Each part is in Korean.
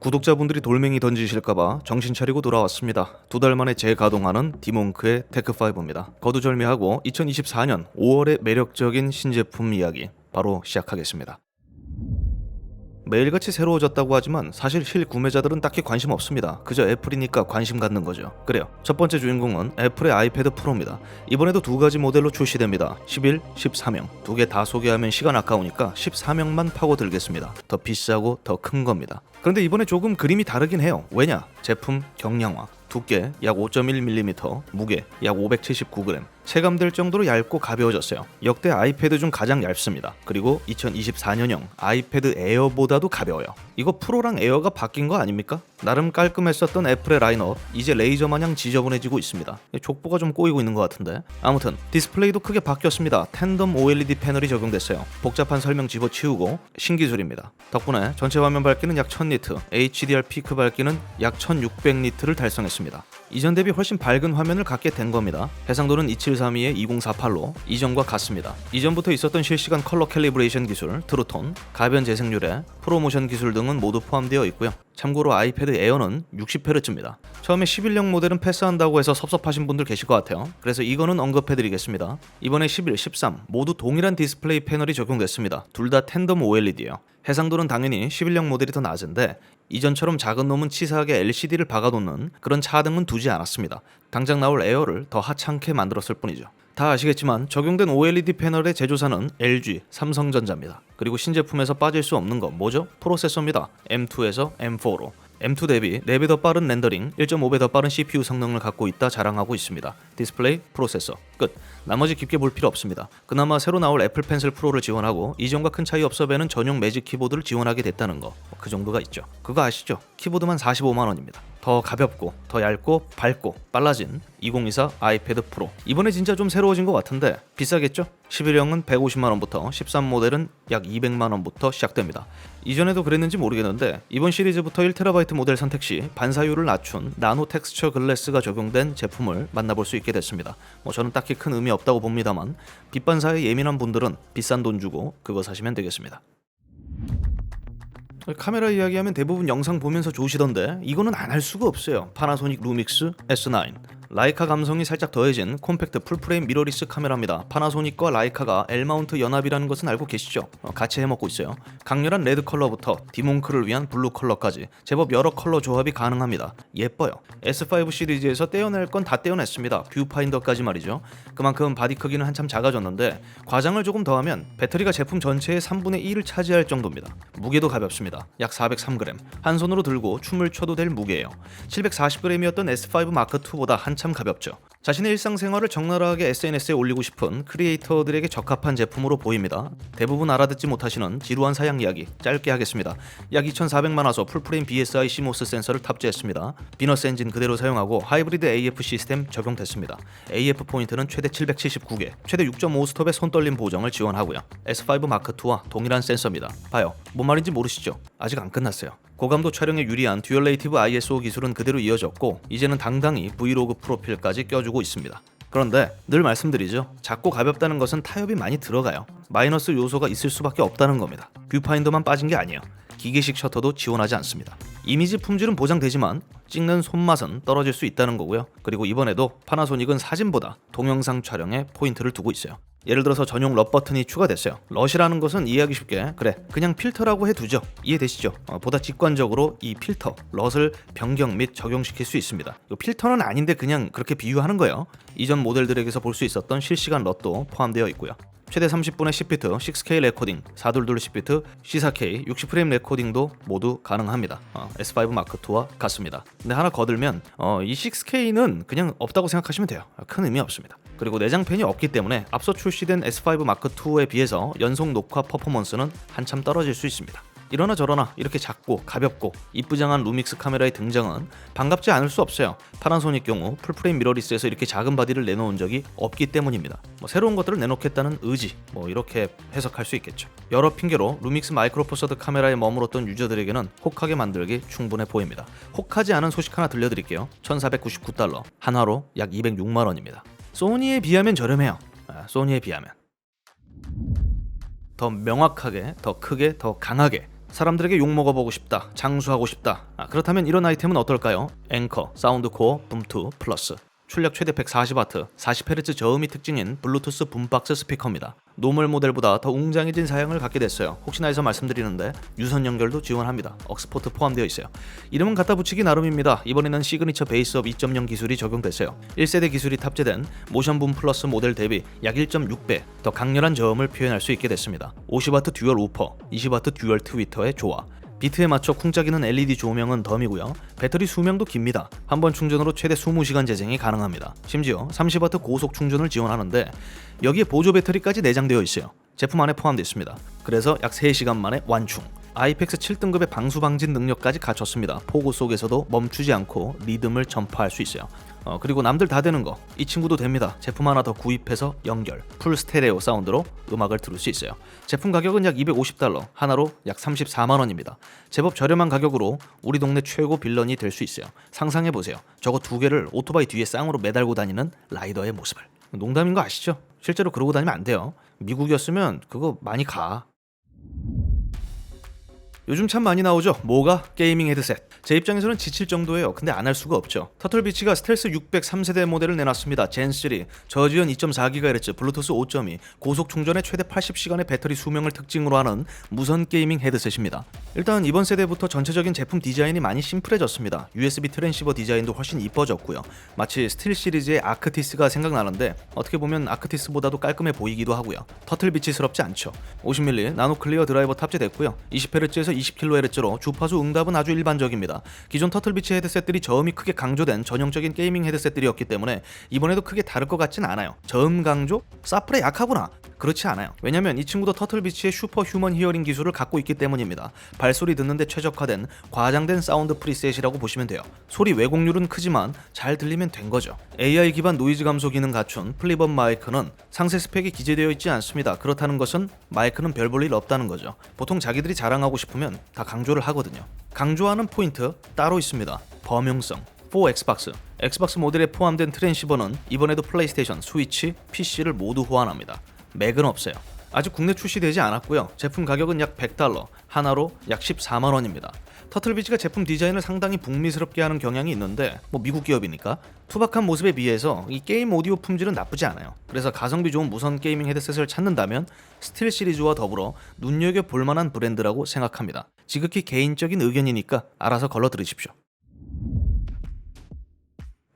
구독자분들이 돌멩이 던지실까봐 정신 차리고 돌아왔습니다. 2달 만에 재가동하는 디몽크의 테크5입니다. 거두절미하고 2024년 5월의 매력적인 신제품 이야기 바로 시작하겠습니다. 매일같이 새로워졌다고 하지만 사실 실구매자들은 딱히 관심 없습니다. 그저 애플이니까 관심 갖는 거죠. 그래요. 첫 번째 주인공은 애플의 아이패드 프로입니다. 이번에도 2가지 모델로 출시됩니다. 11, 13형. 2개 다 소개하면 시간 아까우니까 13형만 파고들겠습니다. 더 비싸고 더 큰 겁니다. 그런데 이번에 조금 그림이 다르긴 해요. 왜냐? 제품 경량화. 두께 약 5.1mm, 무게 약 579g, 체감될 정도로 얇고 가벼워졌어요. 역대 아이패드 중 가장 얇습니다. 그리고 2024년형 아이패드 에어보다도 가벼워요. 이거 프로랑 에어가 바뀐 거 아닙니까? 나름 깔끔했었던 애플의 라인업, 이제 레이저 마냥 지저분해지고 있습니다. 족보가 좀 꼬이고 있는 것 같은데. 아무튼 디스플레이도 크게 바뀌었습니다. 텐덤 OLED 패널이 적용됐어요. 복잡한 설명 집어치우고 신기술입니다. 덕분에 전체 화면 밝기는 약 1000니트, HDR 피크 밝기는 약 1600니트를 달성했습니다. 이전 대비 훨씬 밝은 화면을 갖게 된 겁니다. 해상도는 2732에 2048로 이전과 같습니다. 이전부터 있었던 실시간 컬러 캘리브레이션 기술, 트루톤, 가변 재생률에 프로모션 기술 등은 모두 포함되어 있고요. 참고로 아이패드 에어는 60Hz입니다. 처음에 11형 모델은 패스한다고 해서 섭섭하신 분들 계실 것 같아요. 그래서 이거는 언급해드리겠습니다. 이번에 11, 13 모두 동일한 디스플레이 패널이 적용됐습니다. 둘 다 텐덤 OLED예요. 해상도는 당연히 11형 모델이 더 낮은데 이전처럼 작은 놈은 치사하게 LCD를 박아놓는 그런 차등은 두지 않았습니다. 당장 나올 에어를 더 하찮게 만들었을 뿐이죠. 다 아시겠지만 적용된 OLED 패널의 제조사는 LG, 삼성전자입니다. 그리고 신제품에서 빠질 수 없는 건 뭐죠? 프로세서입니다. M2에서 M4로. M2 대비 4배 더 빠른 렌더링, 1.5배 더 빠른 CPU 성능을 갖고 있다 자랑하고 있습니다. 디스플레이, 프로세서, 끝. 나머지 깊게 볼 필요 없습니다. 그나마 새로 나올 애플 펜슬 프로를 지원하고 이전과 큰 차이 없어 배는 전용 매직 키보드를 지원하게 됐다는 거. 그 정도가 있죠. 그거 아시죠? 키보드만 45만원입니다. 더 가볍고, 더 얇고, 밝고, 빨라진 2024 아이패드 프로. 이번에 진짜 좀 새로워진 것 같은데 비싸겠죠? 11형은 150만원부터 13 모델은 약 200만원부터 시작됩니다. 이전에도 그랬는지 모르겠는데 이번 시리즈부터 1TB 모델 선택 시 반사율을 낮춘 나노 텍스처 글래스가 적용된 제품을 만나볼 수 있게 됐습니다. 저는 딱히 큰 의미 없다고 봅니다만 빛 반사에 예민한 분들은 비싼 돈 주고 그거 사시면 되겠습니다. 카메라 이야기하면 대부분 영상 보면서 좋으시던데 이거는 안 할 수가 없어요. 파나소닉 루믹스 S9. 라이카 감성이 살짝 더해진 콤팩트 풀프레임 미러리스 카메라입니다. 파나소닉과 라이카가 L마운트 연합이라는 것은 알고 계시죠? 같이 해먹고 있어요. 강렬한 레드 컬러부터 디몽크를 위한 블루 컬러까지 제법 여러 컬러 조합이 가능합니다. 예뻐요. S5 시리즈에서 떼어낼 건 다 떼어냈습니다. 뷰파인더까지 말이죠. 그만큼 바디 크기는 한참 작아졌는데 과장을 조금 더하면 배터리가 제품 전체의 3분의 1을 차지할 정도입니다. 무게도 가볍습니다. 약 403g. 한 손으로 들고 춤을 춰도 될 무게예요. 740g이었던 S5 마크2보다 한참 가볍죠. 자신의 일상생활을 적나라하게 SNS에 올리고 싶은 크리에이터들에게 적합한 제품으로 보입니다. 대부분 알아듣지 못하시는 지루한 사양 이야기 짧게 하겠습니다. 약 2,400만 화소 풀프레임 BSI CMOS 센서를 탑재했습니다. 비너스 엔진 그대로 사용하고 하이브리드 AF 시스템 적용됐습니다. AF 포인트는 최대 779개, 최대 6.5 스톱의 손떨림 보정을 지원하고요. S5 마크2와 동일한 센서입니다. 봐요. 뭔 말인지 모르시죠? 아직 안 끝났어요. 고감도 촬영에 유리한 듀얼 네이티브 ISO 기술은 그대로 이어졌고 이제는 당당히 브이로그 프로필까지 껴주고 있습니다. 그런데 늘 말씀드리죠. 작고 가볍다는 것은 타협이 많이 들어가요. 마이너스 요소가 있을 수밖에 없다는 겁니다. 뷰파인더만 빠진 게 아니에요. 기계식 셔터도 지원하지 않습니다. 이미지 품질은 보장되지만 찍는 손맛은 떨어질 수 있다는 거고요. 그리고 이번에도 파나소닉은 사진보다 동영상 촬영에 포인트를 두고 있어요. 예를 들어서 전용 럿 버튼이 추가됐어요. 럿이라는 것은 이해하기 쉽게 그냥 필터라고 해두죠. 이해되시죠? 보다 직관적으로 이 필터, 럿을 변경 및 적용시킬 수 있습니다. 필터는 아닌데 그냥 그렇게 비유하는 거예요. 이전 모델들에게서 볼 수 있었던 실시간 럿도 포함되어 있고요. 최대 30분의 10비트 6K 레코딩, 422 10비트 C4K 60프레임 레코딩도 모두 가능합니다. S5 마크2와 같습니다. 근데 하나 거들면 이 6K는 그냥 없다고 생각하시면 돼요. 큰 의미 없습니다. 그리고 내장팬이 없기 때문에 앞서 출시된 S5 마크2에 비해서 연속 녹화 퍼포먼스는 한참 떨어질 수 있습니다. 이러나 저러나 이렇게 작고 가볍고 이쁘장한 루믹스 카메라의 등장은 반갑지 않을 수 없어요. 파나소닉 경우 풀프레임 미러리스에서 이렇게 작은 바디를 내놓은 적이 없기 때문입니다. 새로운 것들을 내놓겠다는 의지, 이렇게 해석할 수 있겠죠. 여러 핑계로 루믹스 마이크로 포 서드 카메라에 머물었던 유저들에게는 혹하게 만들기 충분해 보입니다. 혹하지 않은 소식 하나 들려드릴게요. $1,499, 한화로 약 206만원입니다. 소니에 비하면 저렴해요. 소니에 비하면 더 명확하게, 더 크게, 더 강하게 사람들에게 욕먹어보고 싶다, 장수하고 싶다. 그렇다면 이런 아이템은 어떨까요? 앵커, 사운드코어, 붐2 플러스. 출력 최대 140W, 40Hz 저음이 특징인 블루투스 붐박스 스피커입니다. 노멀 모델보다 더 웅장해진 사양을 갖게 됐어요. 혹시나 해서 말씀드리는데 유선 연결도 지원합니다. 억스포트 포함되어 있어요. 이름은 갖다 붙이기 나름입니다. 이번에는 시그니처 베이스업 2.0 기술이 적용됐어요. 1세대 기술이 탑재된 모션붐 플러스 모델 대비 약 1.6배 더 강렬한 저음을 표현할 수 있게 됐습니다. 50W 듀얼 우퍼, 20W 듀얼 트위터의 조화, 비트에 맞춰 쿵짝이는 LED 조명은 덤이고요. 배터리 수명도 깁니다. 한 번 충전으로 최대 20시간 재생이 가능합니다. 심지어 30W 고속 충전을 지원하는데 여기에 보조 배터리까지 내장되어 있어요. 제품 안에 포함되어 있습니다. 그래서 약 3시간 만에 완충. 아이펙스 7등급의 방수 방진 능력까지 갖췄습니다. 폭우 속에서도 멈추지 않고 리듬을 전파할 수 있어요. 그리고 남들 다 되는 거, 이 친구도 됩니다. 제품 하나 더 구입해서 연결, 풀 스테레오 사운드로 음악을 들을 수 있어요. 제품 가격은 약 $250, 하나로 약 34만원입니다. 제법 저렴한 가격으로 우리 동네 최고 빌런이 될 수 있어요. 상상해보세요. 저거 2개를 오토바이 뒤에 쌍으로 매달고 다니는 라이더의 모습을. 농담인 거 아시죠? 실제로 그러고 다니면 안 돼요. 미국이었으면 그거 많이 가. 요즘 참 많이 나오죠. 뭐가? 게이밍 헤드셋. 제 입장에서는 지칠 정도예요. 근데 안 할 수가 없죠. 터틀비치가 스텔스 600 3세대 모델을 내놨습니다. 젠3, 저지연 2.4GHz, 블루투스 5.2, 고속 충전에 최대 80시간의 배터리 수명을 특징으로 하는 무선 게이밍 헤드셋입니다. 일단 이번 세대부터 전체적인 제품 디자인이 많이 심플해졌습니다. USB 트랜시버 디자인도 훨씬 이뻐졌고요. 마치 스틸 시리즈의 아크티스가 생각나는데 어떻게 보면 아크티스보다도 깔끔해 보이기도 하고요. 터틀비치스럽지 않죠. 50mm 나노 클리어 드라이버 탑재됐고요. 20Hz에서 20kHz로 주파수 응답은 아주 일반적입니다. 기존 터틀비치 헤드셋들이 저음이 크게 강조된 전형적인 게이밍 헤드셋들이었기 때문에 이번에도 크게 다를 것 같진 않아요. 저음 강조? 사플에 약하구나. 그렇지 않아요. 왜냐면 이 친구도 터틀비치의 슈퍼 휴먼 히어링 기술을 갖고 있기 때문입니다. 발소리 듣는데 최적화된 과장된 사운드 프리셋이라고 보시면 돼요. 소리 왜곡률은 크지만 잘 들리면 된 거죠. AI 기반 노이즈 감소 기능 갖춘 플립업 마이크는 상세 스펙이 기재되어 있지 않습니다. 그렇다는 것은 마이크는 별 볼 일 없다는 거죠. 보통 자기들이 자랑하고 싶으면 다 강조를 하거든요. 강조하는 포인트 따로 있습니다. 범용성. 4 엑스박스. 엑스박스 모델에 포함된 트랜시버는 이번에도 플레이스테이션, 스위치, PC를 모두 호환합니다. 맥은 없어요. 아직 국내 출시되지 않았고요. 제품 가격은 약 $100, 하나로 약 14만원입니다. 터틀비치가 제품 디자인을 상당히 북미스럽게 하는 경향이 있는데 미국 기업이니까 투박한 모습에 비해서 이 게임 오디오 품질은 나쁘지 않아요. 그래서 가성비 좋은 무선 게이밍 헤드셋을 찾는다면 스틸 시리즈와 더불어 눈여겨볼 만한 브랜드라고 생각합니다. 지극히 개인적인 의견이니까 알아서 걸러 들으십시오.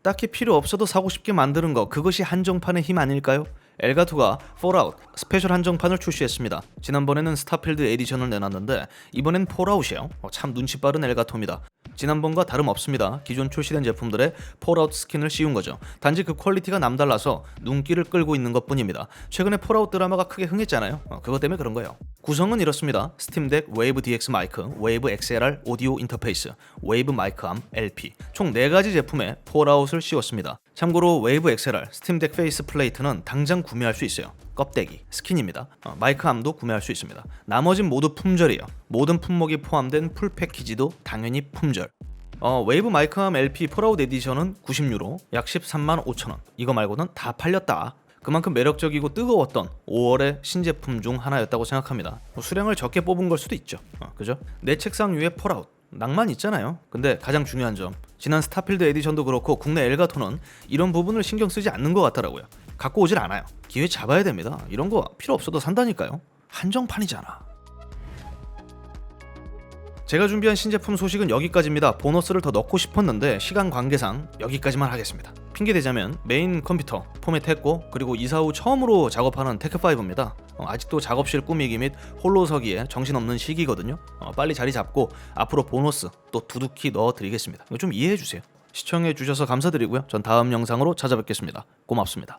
딱히 필요 없어도 사고 싶게 만드는 거, 그것이 한정판의 힘 아닐까요? 엘가토가 폴아웃 스페셜 한정판을 출시했습니다. 지난번에는 스타필드 에디션을 내놨는데 이번엔 폴아웃이에요. 참 눈치 빠른 엘가토입니다. 지난번과 다름없습니다. 기존 출시된 제품들의 폴아웃 스킨을 씌운 거죠. 단지 그 퀄리티가 남달라서 눈길을 끌고 있는 것뿐입니다. 최근에 폴아웃 드라마가 크게 흥했잖아요. 그것 때문에 그런 거예요. 구성은 이렇습니다. 스팀덱 웨이브 DX 마이크, 웨이브 XLR 오디오 인터페이스, 웨이브 마이크암 LP 총 4가지 제품에 폴아웃을 씌웠습니다. 참고로 웨이브 XLR 스팀덱 페이스 플레이트는 당장 구매할 수 있어요. 껍데기, 스킨입니다. 마이크암도 구매할 수 있습니다. 나머진 모두 품절이에요. 모든 품목이 포함된 풀 패키지도 당연히 품절. 웨이브 마이크암 LP 폴아웃 에디션은 90유로, 약 13만 5천원. 이거 말고는 다 팔렸다. 그만큼 매력적이고 뜨거웠던 5월의 신제품 중 하나였다고 생각합니다. 수량을 적게 뽑은 걸 수도 있죠. 그죠? 내 책상 위에 폴아웃. 낭만 있잖아요. 근데 가장 중요한 점, 지난 스타필드 에디션도 그렇고 국내 엘가토는 이런 부분을 신경 쓰지 않는 것 같더라고요. 갖고 오질 않아요. 기회 잡아야 됩니다. 이런 거 필요 없어도 산다니까요. 한정판이잖아. 제가 준비한 신제품 소식은 여기까지입니다. 보너스를 더 넣고 싶었는데 시간 관계상 여기까지만 하겠습니다. 핑계대자면 메인 컴퓨터 포맷했고, 그리고 이사 후 처음으로 작업하는 테크5입니다. 아직도 작업실 꾸미기 및 홀로서기에 정신없는 시기거든요. 빨리 자리 잡고 앞으로 보너스 또 두둑히 넣어드리겠습니다. 좀 이해해주세요. 시청해주셔서 감사드리고요. 전 다음 영상으로 찾아뵙겠습니다. 고맙습니다.